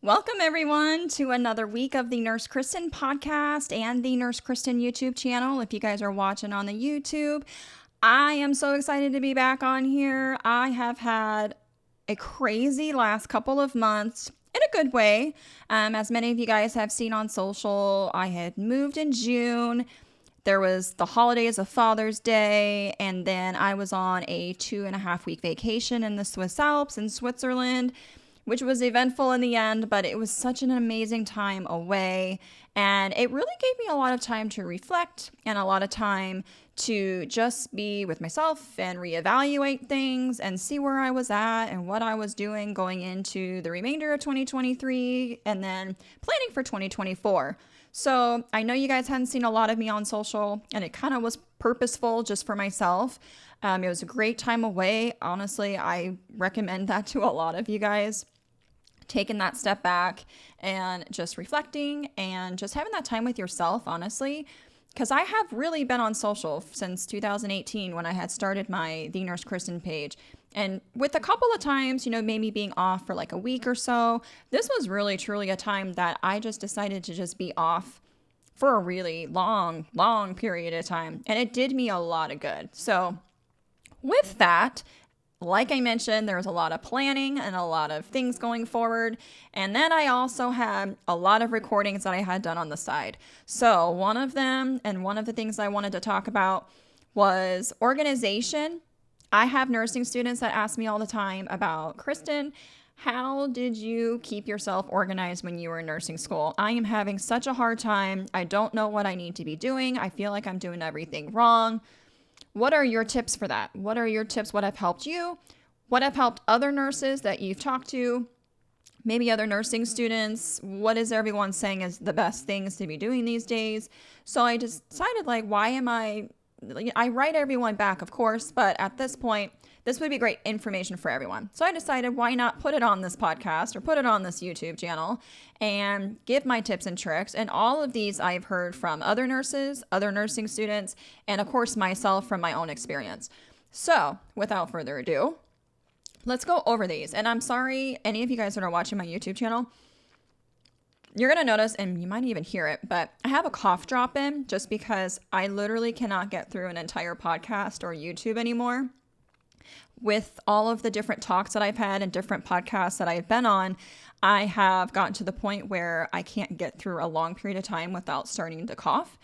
Welcome, everyone, to another week of the Nurse Kristen podcast and the Nurse Kristen YouTube channel. If you guys are watching on the YouTube, I am so excited to be back on here. I have had a crazy last couple of months in a good way. As many of you guys have seen on social, I had moved in June. There was the holidays of Father's Day, and then I was on a 2.5 week vacation in the Swiss Alps in Switzerland, which was eventful in the end, but it was such an amazing time away. And it really gave me a lot of time to reflect and a lot of time to just be with myself and reevaluate things and see where I was at and what I was doing going into the remainder of 2023 and then planning for 2024. So I know you guys hadn't seen a lot of me on social, and it kind of was purposeful just for myself. It was a great time away. Honestly, I recommend that to a lot of you guys. Taking that step back and just reflecting and just having that time with yourself, honestly, because I have really been on social since 2018 when I had started my The Nurse Kristen page. And with a couple of times, maybe being off for like a week or so, this was really truly a time that I just decided to just be off for a really long period of time. And it did me a lot of good. So with that, like I mentioned, there was a lot of planning and a lot of things going forward. And then I also had a lot of recordings that I had done on the side. So one of them, and one of the things I wanted to talk about, was organization. I have nursing students that ask me all the time about, Kristen, how did you keep yourself organized when you were in nursing school? I am having such a hard time. I don't know what I need to be doing. I feel like I'm doing everything wrong. What are your tips for that? What are your tips? What have helped you? What have helped other nurses that you've talked to? Maybe other nursing students? What is everyone saying is the best things to be doing these days? So I decided, why am I write everyone back, of course, but at this point, this would be great information for everyone. So I decided, why not put it on this podcast or put it on this YouTube channel and give my tips and tricks. And all of these I've heard from other nurses, other nursing students, and of course myself from my own experience. So without further ado, let's go over these. And I'm sorry, any of you guys that are watching my YouTube channel, you're going to notice, and you might even hear it, but I have a cough drop in just because I literally cannot get through an entire podcast or YouTube anymore. With all of the different talks that I've had and different podcasts that I've been on, I have gotten to the point where I can't get through a long period of time without starting to cough.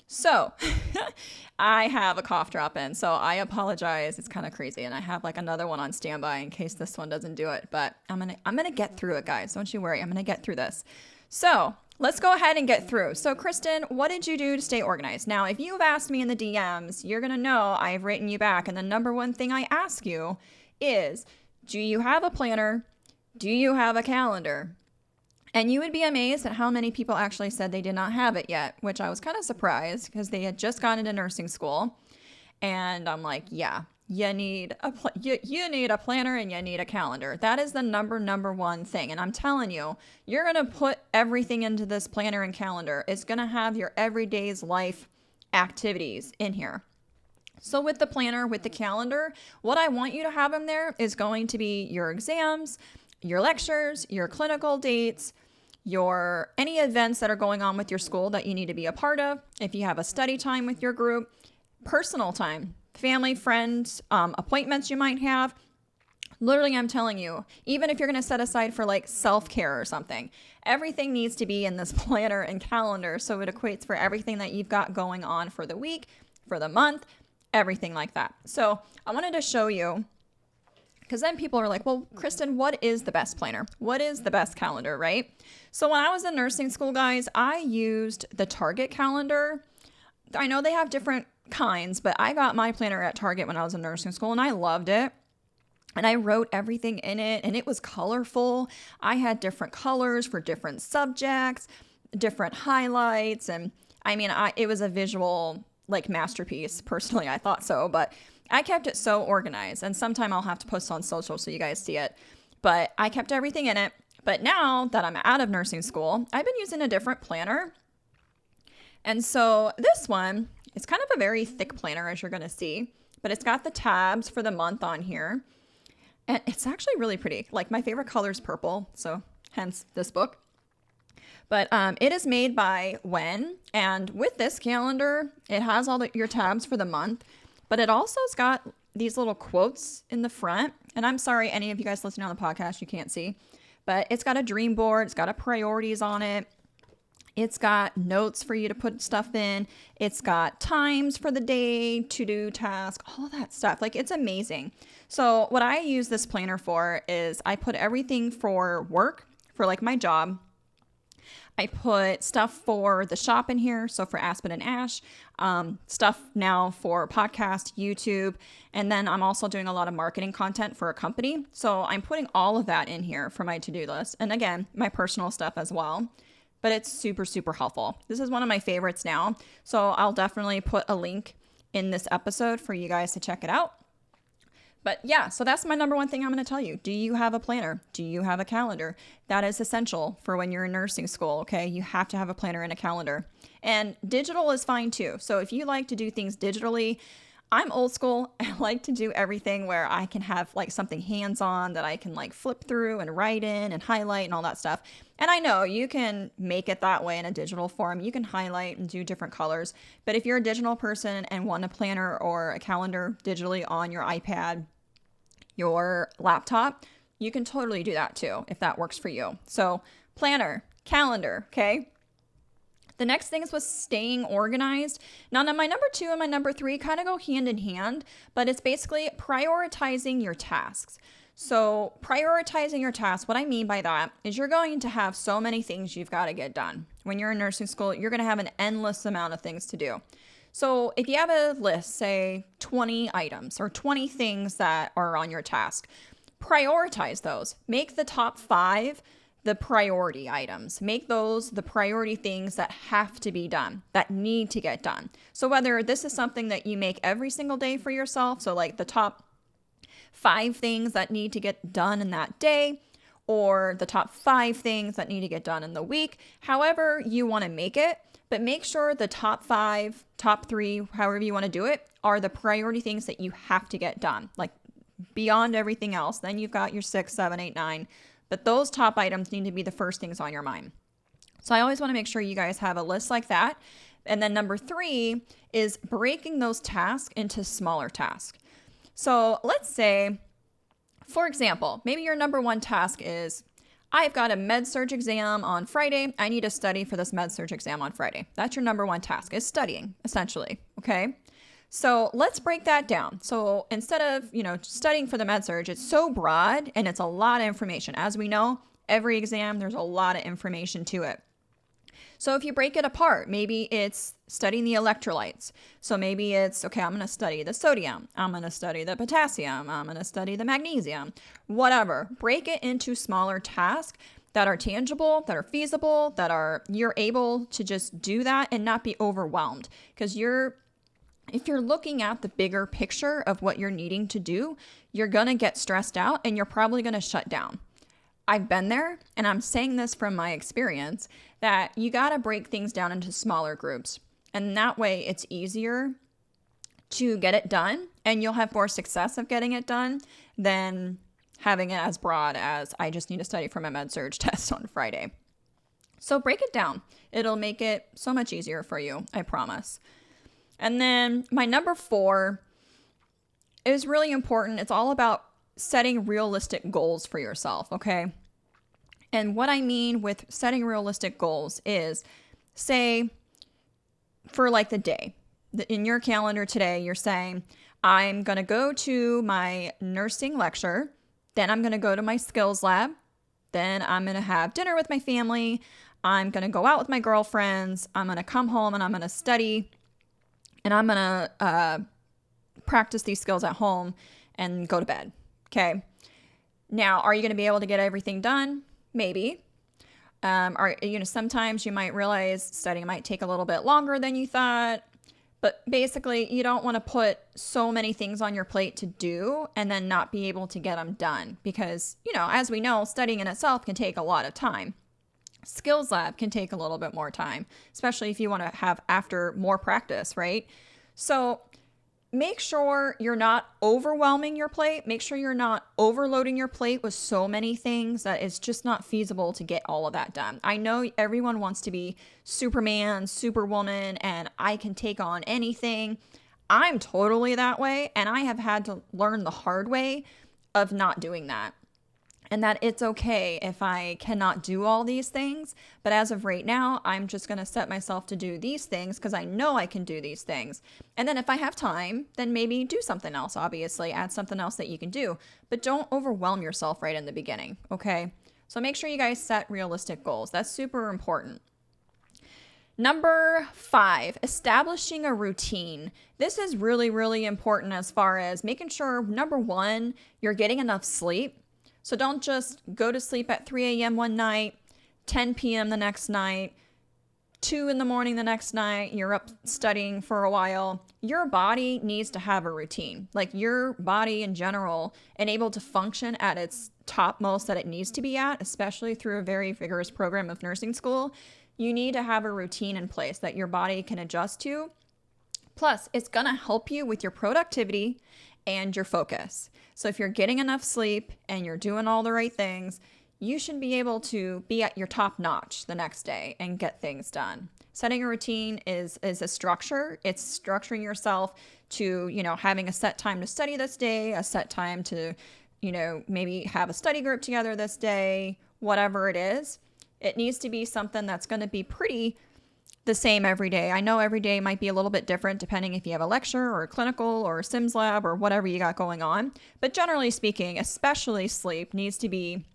So I have a cough drop in. So I apologize. It's kind of crazy. And I have another one on standby in case this one doesn't do it. But I'm gonna get through it, guys. Don't you worry. I'm gonna get through this. So let's go ahead and get through. So Kristen, what did you do to stay organized? Now, if you've asked me in the DMs, you're going to know I've written you back. And the number one thing I ask you is, do you have a planner? Do you have a calendar? And you would be amazed at how many people actually said they did not have it yet, which I was kind of surprised because they had just gone into nursing school. And I'm like, yeah. You need you need a planner and you need a calendar. That is the number one thing. And I'm telling you, you're going to put everything into this planner and calendar. It's going to have your everyday's life activities in here. So with the planner, with the calendar, what I want you to have in there is going to be your exams, your lectures, your clinical dates, your any events that are going on with your school that you need to be a part of. If you have a study time with your group, personal time, family, friends, appointments you might have. Literally, I'm telling you, even if you're going to set aside for self-care or something, everything needs to be in this planner and calendar so it equates for everything that you've got going on for the week, for the month, everything like that. So I wanted to show you, because then people are like, well, Kristen, what is the best planner? What is the best calendar, right? So when I was in nursing school, guys, I used the Target calendar. I know they have different kinds, but I got my planner at Target when I was in nursing school and I loved it. And I wrote everything in it and it was colorful. I had different colors for different subjects, different highlights. And it was a visual masterpiece. Personally, I thought so, but I kept it so organized. And sometime I'll have to post on social so you guys see it. But I kept everything in it. But now that I'm out of nursing school, I've been using a different planner. And so this one, it's kind of a very thick planner, as you're going to see, but it's got the tabs for the month on here. And it's actually really pretty. My favorite color is purple. So hence this book. But it is made by Wen, and with this calendar, it has all your tabs for the month, but it also has got these little quotes in the front. And I'm sorry, any of you guys listening on the podcast, you can't see, but it's got a dream board, it's got a priorities on it. It's got notes for you to put stuff in. It's got times for the day, to-do task, all of that stuff. Like, it's amazing. So what I use this planner for is I put everything for work, for like my job. I put stuff for the shop in here. So for Aspen and Ash, stuff now for podcast, YouTube. And then I'm also doing a lot of marketing content for a company. So I'm putting all of that in here for my to-do list. And again, my personal stuff as well. But it's super, super helpful. This is one of my favorites now. So I'll definitely put a link in this episode for you guys to check it out. But yeah, so that's my number one thing I'm going to tell you. Do you have a planner? Do you have a calendar? That is essential for when you're in nursing school, okay? You have to have a planner and a calendar. And digital is fine too. So if you like to do things digitally, I'm old school. I like to do everything where I can have like something hands-on that I can like flip through and write in and highlight and all that stuff. And I know you can make it that way in a digital form. You can highlight and do different colors. But if you're a digital person and want a planner or a calendar digitally on your iPad, your laptop, you can totally do that too if that works for you. So planner, calendar, okay? The next thing is with staying organized. Now, my number 2 and my number 3 kind of go hand in hand, but it's basically prioritizing your tasks. So prioritizing your tasks, what I mean by that is you're going to have so many things you've got to get done. When you're in nursing school, you're going to have an endless amount of things to do. So if you have a list, say 20 items or 20 things that are on your task, prioritize those. Make the top 5 the priority items. Make those the priority things that have to be done, that need to get done. So whether this is something that you make every single day for yourself, so like the top 5 things that need to get done in that day, or the top 5 things that need to get done in the week, however you want to make it, but make sure the top 5, top 3, however you want to do it, are the priority things that you have to get done, like beyond everything else. Then you've got your 6, 7, 8, 9. But those top items need to be the first things on your mind. So I always want to make sure you guys have a list like that. And then number 3 is breaking those tasks into smaller tasks. So let's say, for example, maybe your number 1 task is, I've got a med-surg exam on Friday. I need to study for this med-surg exam on Friday. That's your number 1 task, is studying, essentially, okay? So let's break that down. So instead of, studying for the med-surg, it's so broad and it's a lot of information. As we know, every exam, there's a lot of information to it. So if you break it apart, maybe it's studying the electrolytes. So maybe it's, okay, I'm going to study the sodium. I'm going to study the potassium. I'm going to study the magnesium, whatever. Break it into smaller tasks that are tangible, that are feasible, you're able to just do that and not be overwhelmed. Because if you're looking at the bigger picture of what you're needing to do, you're going to get stressed out and you're probably going to shut down. I've been there, and I'm saying this from my experience, that you got to break things down into smaller groups. And that way it's easier to get it done, and you'll have more success of getting it done than having it as broad as I just need to study for my med-surg test on Friday. So break it down. It'll make it so much easier for you, I promise. And then my number 4 is really important. It's all about setting realistic goals for yourself, okay? And what I mean with setting realistic goals is, say, for like the day, in your calendar today, you're saying, I'm going to go to my nursing lecture, then I'm going to go to my skills lab, then I'm going to have dinner with my family, I'm going to go out with my girlfriends, I'm going to come home and I'm going to study, and I'm going to practice these skills at home and go to bed. Okay. Now, are you going to be able to get everything done? Maybe. Sometimes you might realize studying might take a little bit longer than you thought, but basically you don't want to put so many things on your plate to do and then not be able to get them done because, as we know, studying in itself can take a lot of time. Skills lab can take a little bit more time, especially if you want to have after more practice, right? So make sure you're not overwhelming your plate. Make sure you're not overloading your plate with so many things that it's just not feasible to get all of that done. I know everyone wants to be Superman, Superwoman, and I can take on anything. I'm totally that way, and I have had to learn the hard way of not doing that. And that it's okay if I cannot do all these things. But as of right now, I'm just going to set myself to do these things because I know I can do these things. And then if I have time, then maybe do something else, obviously, add something else that you can do. But don't overwhelm yourself right in the beginning, okay? So make sure you guys set realistic goals. That's super important. Number 5, establishing a routine. This is really, really important as far as making sure, number 1, you're getting enough sleep. So don't just go to sleep at 3 a.m. one night, 10 p.m. the next night, 2 in the morning the next night, you're up studying for a while. Your body needs to have a routine. Like your body in general, and able to function at its topmost that it needs to be at, especially through a very vigorous program of nursing school, you need to have a routine in place that your body can adjust to. Plus, it's going to help you with your productivity and your focus. So if you're getting enough sleep and you're doing all the right things, you should be able to be at your top notch the next day and get things done. Setting a routine is a structure. It's structuring yourself to, having a set time to study this day, a set time to, maybe have a study group together this day, whatever it is. It needs to be something that's going to be pretty the same every day. I know every day might be a little bit different depending if you have a lecture or a clinical or a Sims lab or whatever you got going on. But generally speaking, especially sleep needs to be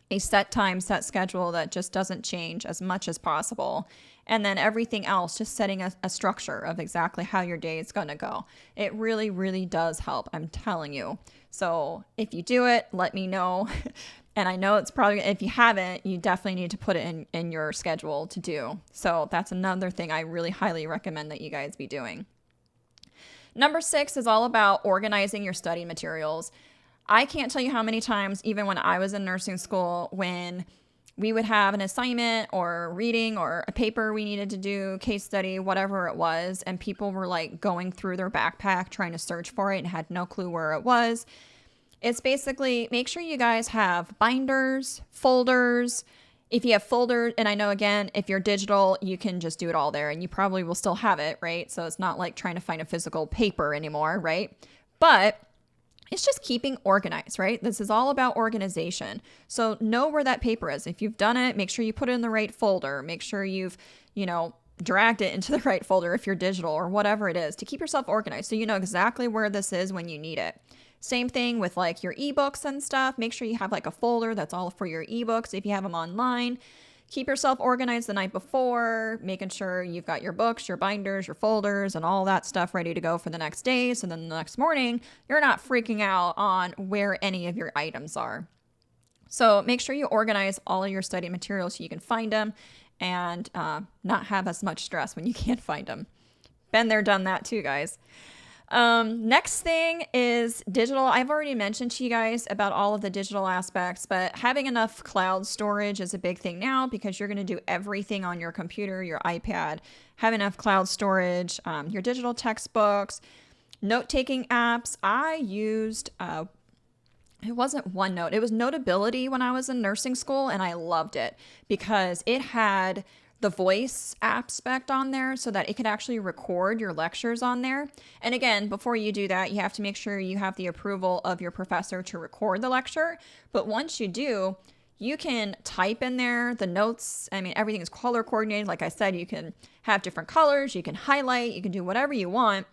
a set time, set schedule that just doesn't change as much as possible. And then everything else, just setting a structure of exactly how your day is going to go. It really, really does help. I'm telling you. So if you do it, let me know. And I know it's probably, if you haven't, you definitely need to put it in your schedule to do. So that's another thing I really highly recommend that you guys be doing. Number 6 is all about organizing your study materials. I can't tell you how many times, even when I was in nursing school, when we would have an assignment or reading or a paper we needed to do, case study, whatever it was, and people were like going through their backpack trying to search for it and had no clue where it was. It's basically make sure you guys have binders, folders. If you have folders, and I know again, if you're digital, you can just do it all there and you probably will still have it, right? So it's not like trying to find a physical paper anymore, right? But it's just keeping organized, right? This is all about organization. So know where that paper is. If you've done it, make sure you put it in the right folder. Make sure you've, dragged it into the right folder if you're digital or whatever it is to keep yourself organized. So you know exactly where this is when you need it. Same thing with like your ebooks and stuff. Make sure you have like a folder that's all for your ebooks if you have them online. Keep yourself organized the night before, making sure you've got your books, your binders, your folders, and all that stuff ready to go for the next day. So then the next morning, you're not freaking out on where any of your items are. So make sure you organize all of your study materials so you can find them and not have as much stress when you can't find them. Been there, done that too, guys. Next thing is digital. I've already mentioned to you guys about all of the digital aspects, but having enough cloud storage is a big thing now because you're going to do everything on your computer, your iPad. Have enough cloud storage, your digital textbooks, note-taking apps. I used, it wasn't OneNote. It was Notability when I was in nursing school, and I loved it because it had the voice aspect on there so that it could actually record your lectures on there. And again, before you do that, you have to make sure you have the approval of your professor to record the lecture. But once you do, you can type in there the notes. I mean, everything is color coordinated. Like I said, you can have different colors, you can highlight, you can do whatever you want.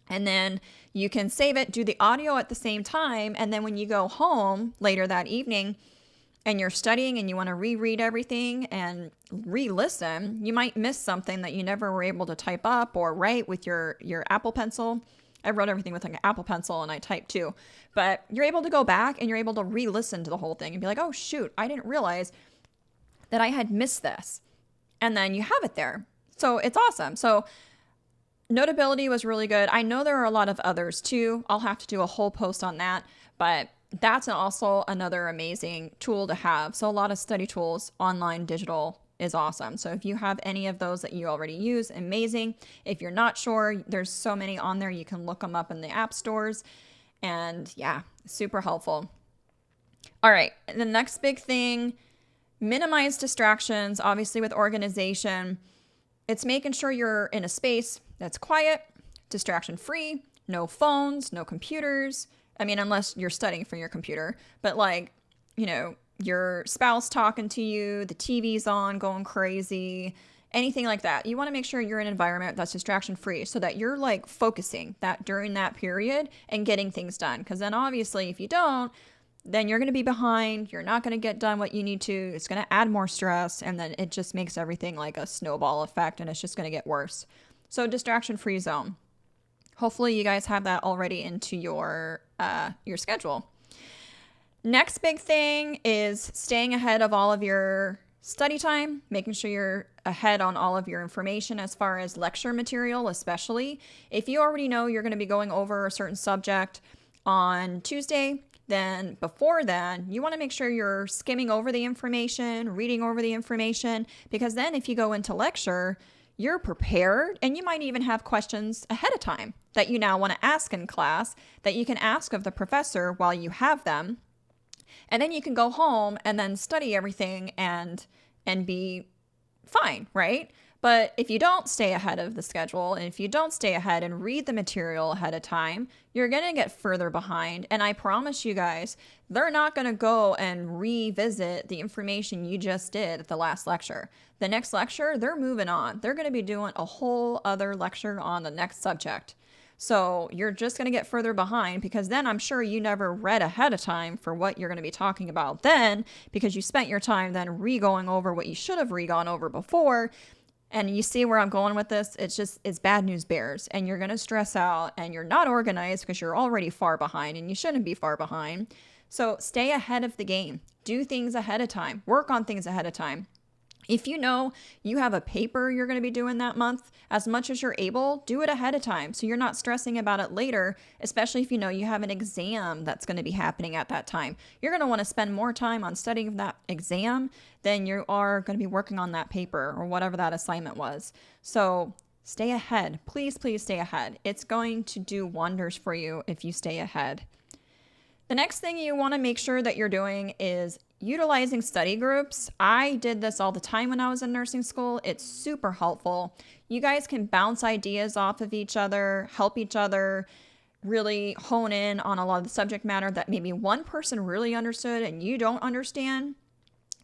And then you can save it, do the audio at the same time. And then when you go home later that evening, and you're studying and you want to reread everything and re-listen, you might miss something that you never were able to type up or write with your Apple Pencil. I wrote everything with like an Apple Pencil and I typed too. But you're able to go back and you're able to re-listen to the whole thing and be like, oh shoot, I didn't realize that I had missed this. And then you have it there. So it's awesome. So Notability was really good. I know there are a lot of others too. I'll have to do a whole post on that, but that's also another amazing tool to have. So a lot of study tools, online, digital, is awesome. So if you have any of those that you already use, amazing. If you're not sure, there's so many on there. You can look them up in the app stores. And yeah, super helpful. All right, the next big thing, minimize distractions. Obviously with organization, it's making sure you're in a space that's quiet, distraction free, no phones, no computers. I mean, unless you're studying from your computer, but like, your spouse talking to you, the TV's on, going crazy, anything like that. You want to make sure you're in an environment that's distraction free so that you're like focusing that during that period and getting things done. Because then obviously if you don't, then you're going to be behind. You're not going to get done what you need to. It's going to add more stress. And then it just makes everything like a snowball effect, and it's just going to get worse. So distraction-free zone. Hopefully you guys have that already into your schedule. Next big thing is staying ahead of all of your study time, making sure you're ahead on all of your information as far as lecture material, especially. If you already know you're going to be going over a certain subject on Tuesday, then before then, you want to make sure you're skimming over the information, reading over the information, because then if you go into lecture, you're prepared, and you might even have questions ahead of time that you now want to ask in class that you can ask of the professor while you have them. And then you can go home and then study everything and be fine, right? But if you don't stay ahead of the schedule, and if you don't stay ahead and read the material ahead of time, you're going to get further behind. And I promise you guys, they're not going to go and revisit the information you just did at the last lecture. The next lecture, they're moving on. They're going to be doing a whole other lecture on the next subject. So you're just going to get further behind, because then I'm sure you never read ahead of time for what you're going to be talking about then, because you spent your time then re-going over what you should have re-gone over before. And you see where I'm going with this? It's bad news bears, and you're going to stress out, and you're not organized because you're already far behind, and you shouldn't be far behind. So stay ahead of the game. Do things ahead of time. Work on things ahead of time. If you know you have a paper you're going to be doing that month, as much as you're able, do it ahead of time so you're not stressing about it later, especially if you know you have an exam that's going to be happening at that time. You're going to want to spend more time on studying that exam than you are going to be working on that paper or whatever that assignment was. So stay ahead. Please, please stay ahead. It's going to do wonders for you if you stay ahead. The next thing you want to make sure that you're doing is utilizing study groups. I did this all the time when I was in nursing school. It's super helpful. You guys can bounce ideas off of each other, help each other, really hone in on a lot of the subject matter that maybe one person really understood and you don't understand.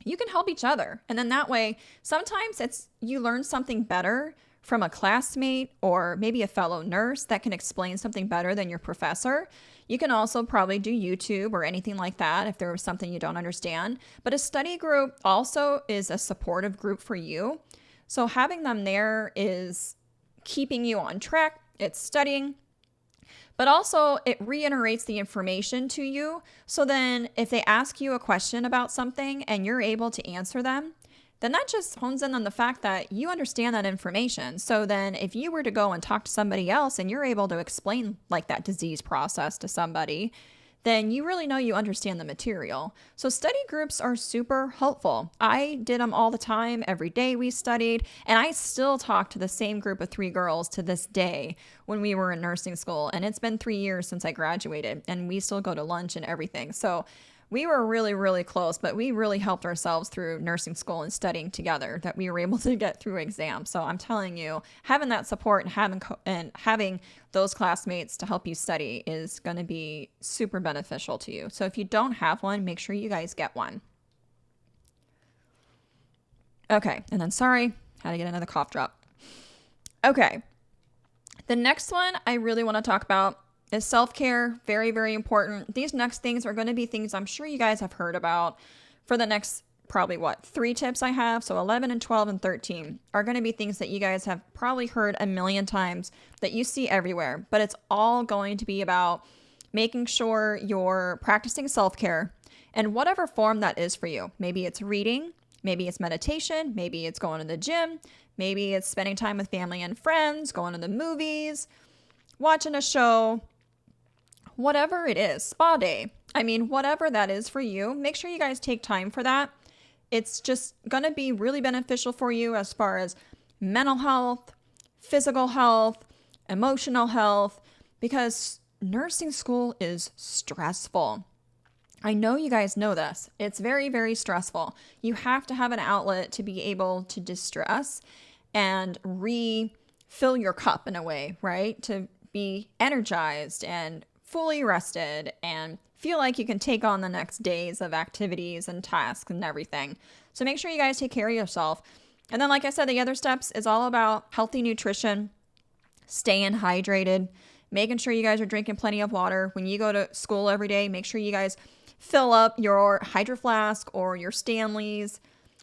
You can help each other. And then that way, sometimes you learn something better from a classmate or maybe a fellow nurse that can explain something better than your professor. You can also probably do YouTube or anything like that if there was something you don't understand. But a study group also is a supportive group for you. So having them there is keeping you on track. It's studying. But also it reiterates the information to you. So then if they ask you a question about something and you're able to answer them, then that just hones in on the fact that you understand that information. So then if you were to go and talk to somebody else and you're able to explain like that disease process to somebody, then you really know you understand the material. So study groups are super helpful. I did them all the time. Every day we studied, and I still talk to the same group of 3 girls to this day when we were in nursing school. And it's been 3 years since I graduated, and we still go to lunch and everything. So we were really, really close, but we really helped ourselves through nursing school and studying together that we were able to get through exams. So I'm telling you, having that support and having those classmates to help you study is going to be super beneficial to you. So if you don't have one, make sure you guys get one. Okay, and then sorry, had to get another cough drop. Okay, the next one I really want to talk about is self-care. Very, very important. These next things are going to be things I'm sure you guys have heard about for the next probably 3 tips I have. So 11 and 12 and 13 are going to be things that you guys have probably heard a million times that you see everywhere, but it's all going to be about making sure you're practicing self-care in whatever form that is for you. Maybe it's reading, maybe it's meditation, maybe it's going to the gym, maybe it's spending time with family and friends, going to the movies, watching a show, whatever it is, spa day. I mean, whatever that is for you, make sure you guys take time for that. it's just going to be really beneficial for you as far as mental health, physical health, emotional health, because nursing school is stressful. I know you guys know this. It's very, very stressful. You have to have an outlet to be able to distress and refill your cup in a way, right? To be energized and fully rested and feel like you can take on the next days of activities and tasks and everything. So make sure you guys take care of yourself. And then, like I said, the other steps is all about healthy nutrition, staying hydrated, making sure you guys are drinking plenty of water. When you go to school every day, make sure you guys fill up your Hydro Flask or your Stanleys,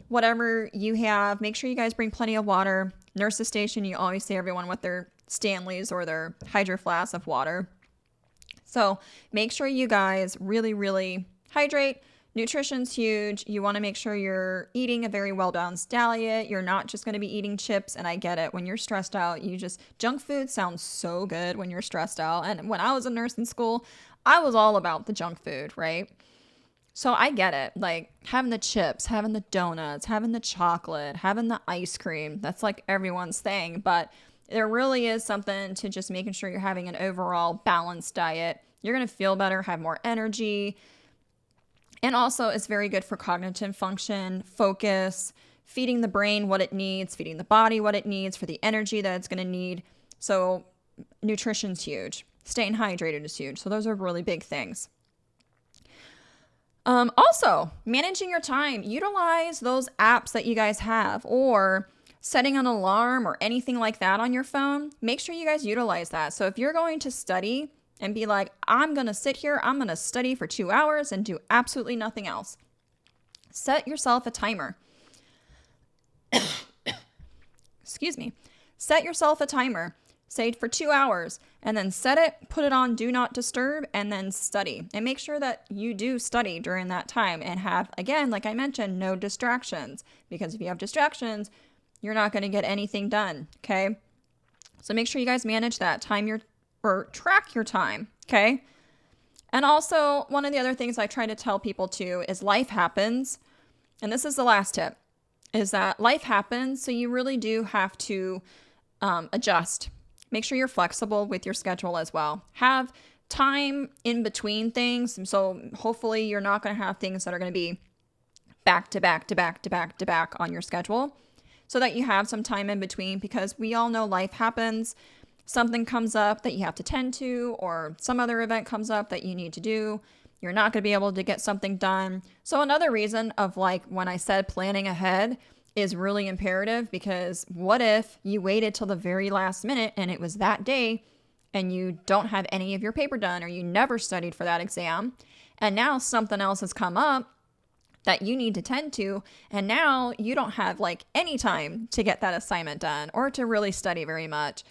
whatever you have. Make sure you guys bring plenty of water. Nurses station, you always see everyone with their Stanleys or their Hydro Flask of water. So make sure you guys really, really hydrate. Nutrition's huge. You want to make sure you're eating a very well-balanced diet. You're not just going to be eating chips. And I get it. When you're stressed out, junk food sounds so good when you're stressed out. And when I was a nurse in school, I was all about the junk food, right? So I get it. Like having the chips, having the donuts, having the chocolate, having the ice cream. That's like everyone's thing. But there really is something to just making sure you're having an overall balanced diet. You're going to feel better, have more energy. And also, it's very good for cognitive function, focus, feeding the brain what it needs, feeding the body what it needs for the energy that it's going to need. So nutrition's huge. Staying hydrated is huge. So those are really big things. Also, managing your time. Utilize those apps that you guys have, or setting an alarm or anything like that on your phone. Make sure you guys utilize that. So if you're going to study and be like, I'm going to sit here, I'm going to study for 2 hours and do absolutely nothing else, set yourself a timer. Excuse me. Set yourself a timer. Say for 2 hours, and then set it, put it on do not disturb, and then study. And make sure that you do study during that time and have, again, like I mentioned, no distractions. Because if you have distractions, you're not going to get anything done, okay? So make sure you guys manage that. Track your time, okay? And also, one of the other things I try to tell people too is life happens. And this is the last tip, is that life happens, so you really do have to adjust. Make sure you're flexible with your schedule as well. Have time in between things. So hopefully you're not going to have things that are going to be back to back to back to back to back on your schedule, so that you have some time in between, because we all know life happens. Something comes up that you have to tend to, or some other event comes up that you need to do. You're not going to be able to get something done. So another reason of like when I said planning ahead is really imperative, because what if you waited till the very last minute and it was that day and you don't have any of your paper done, or you never studied for that exam, and now something else has come up that you need to tend to, and now you don't have like any time to get that assignment done or to really study very much.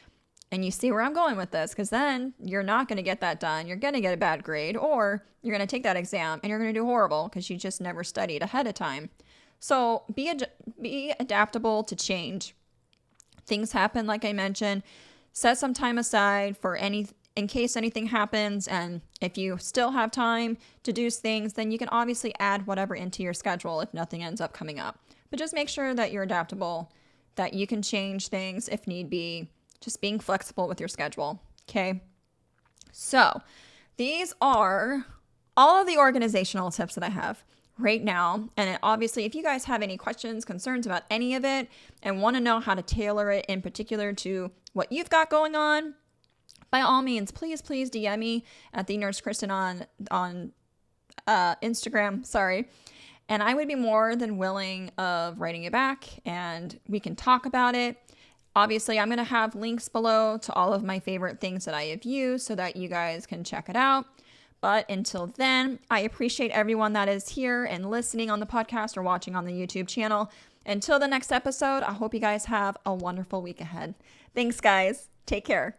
And you see where I'm going with this, because then you're not going to get that done. You're going to get a bad grade, or you're going to take that exam and you're going to do horrible because you just never studied ahead of time. So be adaptable to change. Things happen, like I mentioned. Set some time aside for in case anything happens. And if you still have time to do things, then you can obviously add whatever into your schedule if nothing ends up coming up. But just make sure that you're adaptable, that you can change things if need be. Just being flexible with your schedule. Okay. So these are all of the organizational tips that I have right now. And obviously, if you guys have any questions, concerns about any of it, and want to know how to tailor it in particular to what you've got going on, by all means, please DM me at the Nurse Kristen on Instagram. Sorry. And I would be more than willing of writing you back, and we can talk about it. Obviously, I'm going to have links below to all of my favorite things that I have used so that you guys can check it out. But until then, I appreciate everyone that is here and listening on the podcast or watching on the YouTube channel. Until the next episode, I hope you guys have a wonderful week ahead. Thanks, guys. Take care.